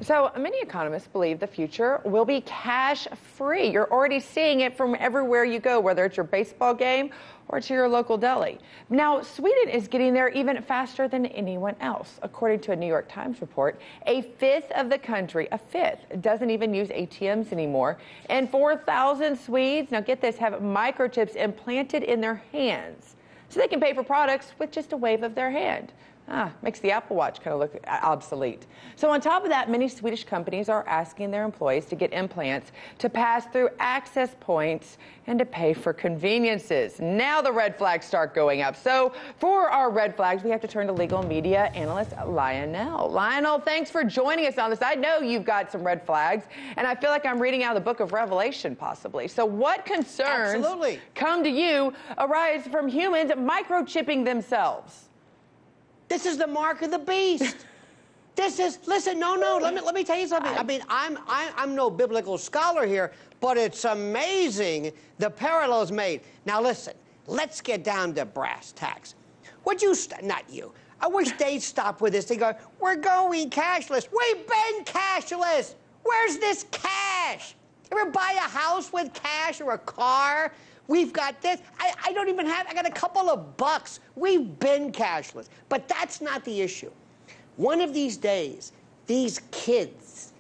So many economists believe the future will be cash-free. You're already seeing it from everywhere you go, whether it's your baseball game or to your local deli. Now, Sweden is getting there even faster than anyone else. According to a New York Times report, a fifth of the country, doesn't even use ATMs anymore. And 4,000 Swedes, now get this, have microchips implanted in their hands so they can pay for products with just a wave of their hand. Makes the Apple Watch kind of look obsolete. So on top of that, many Swedish companies are asking their employees to get implants to pass through access points and to pay for conveniences. Now the red flags start going up. So for our red flags, we have to turn to legal media analyst Lionel. Lionel, thanks for joining us on this. I know you've got some red flags, and I feel like I'm reading out of the book of Revelation, possibly. So what concerns come to you arise from humans microchipping themselves? This is the mark of the beast. Listen, no, let me tell you something. I mean, I'm no biblical scholar here, but it's amazing the parallels made. Now listen, let's get down to brass tacks. Would you, not you, I wish they'd stop with this. They go, we're going cashless. We've been cashless. Where's this cash? Ever buy a house with cash or a car? We've got this. I don't even have, I got a couple of bucks. We've been cashless. But that's not the issue. One of these days, these kids,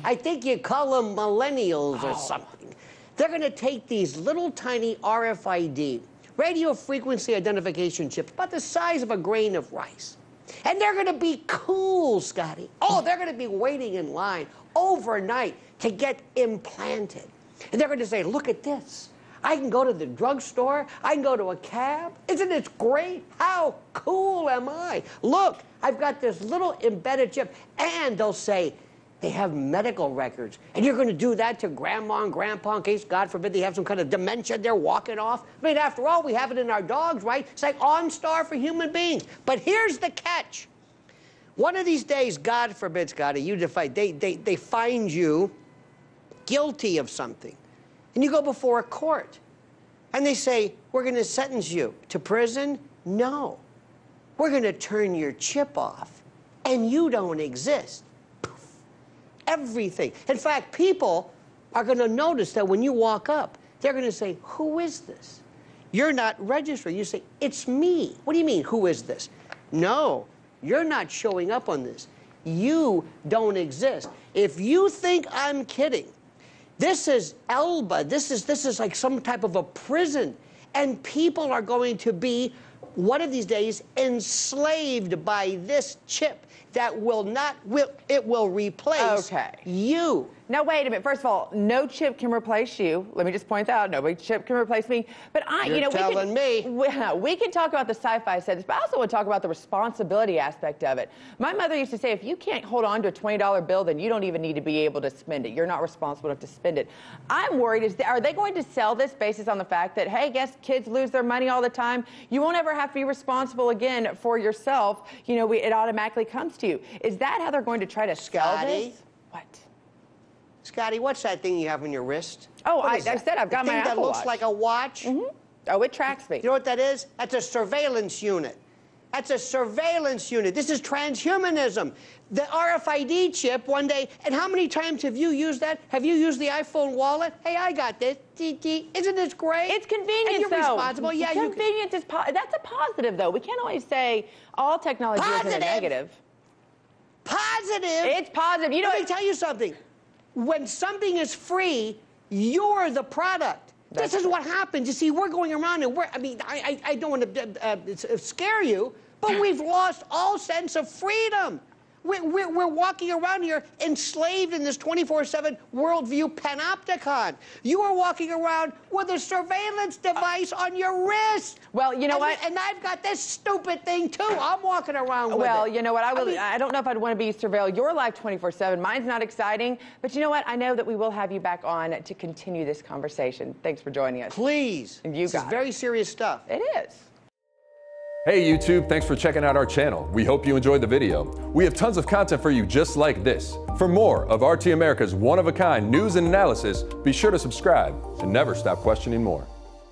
I think you call them millennials or something, they're going to take these little tiny RFID, radio frequency identification chips, about the size of a grain of rice. And they're going to be cool, Scotty. Oh, they're going to be waiting in line overnight to get implanted. And they're going to say, look at this. I can go to the drugstore. I can go to a cab. Isn't it great? How cool am I? Look, I've got this little embedded chip. And they'll say, they have medical records. And you're going to do that to grandma and grandpa in case, God forbid, they have some kind of dementia they're walking off. I mean, after all, we have it in our dogs, right? It's like OnStar for human beings. But here's the catch. One of these days, God forbid, Scotty, they find you guilty of something. And you go before a court, and they say, we're going to sentence you to prison? No. We're going to turn your chip off, and you don't exist. Poof. Everything. In fact, people are going to notice that when you walk up, they're going to say, who is this? You're not registered. You say, it's me. What do you mean, who is this? No, you're not showing up on this. You don't exist. If you think I'm kidding, this is Elba. This is like some type of a prison. And people are going to be, one of these days, enslaved by this chip that it will replace you. Now, wait a minute. First of all, no chip can replace you. Let me just point that out. No chip can replace me. But You're telling me. We can talk about the sci-fi sense, but I also want to talk about the responsibility aspect of it. My mother used to say, if you can't hold on to a $20 bill, then you don't even need to be able to spend it. You're not responsible enough to spend it. I'm worried, are they going to sell this basis on the fact that, hey, guess kids lose their money all the time? You won't ever have to be responsible again for yourself. You know, it automatically comes to you. Is that how they're going to try to sell this? What? Scotty, what's that thing you have on your wrist? Oh, I said I've got my Apple Watch. That looks like a watch? Mm-hmm. Oh, it tracks me. You know what that is? That's a surveillance unit. That's a surveillance unit. This is transhumanism. The RFID chip one day, and how many times have you used that? Have you used the iPhone wallet? Hey, I got this. Isn't this great? It's convenient, and you're responsible. Yeah, convenience is that's a positive, though. We can't always say all technology is a negative. Positive? It's positive. You know, let me tell you something. When something is free, you're the product. This is what happens. You see, we're going around and I don't want to scare you, but we've lost all sense of freedom. We're walking around here enslaved in this 24/7 worldview panopticon. You are walking around with a surveillance device on your wrist. Well, you know what? And I've got this stupid thing, too. I'm walking around with it. Well, you know what? I don't know if I'd want to be surveil your life 24/7. Mine's not exciting. But you know what? I know that we will have you back on to continue this conversation. Thanks for joining us. Please. This is very serious stuff. It is. Hey YouTube, thanks for checking out our channel. We hope you enjoyed the video. We have tons of content for you just like this. For more of RT America's one-of-a-kind news and analysis, be sure to subscribe and never stop questioning more.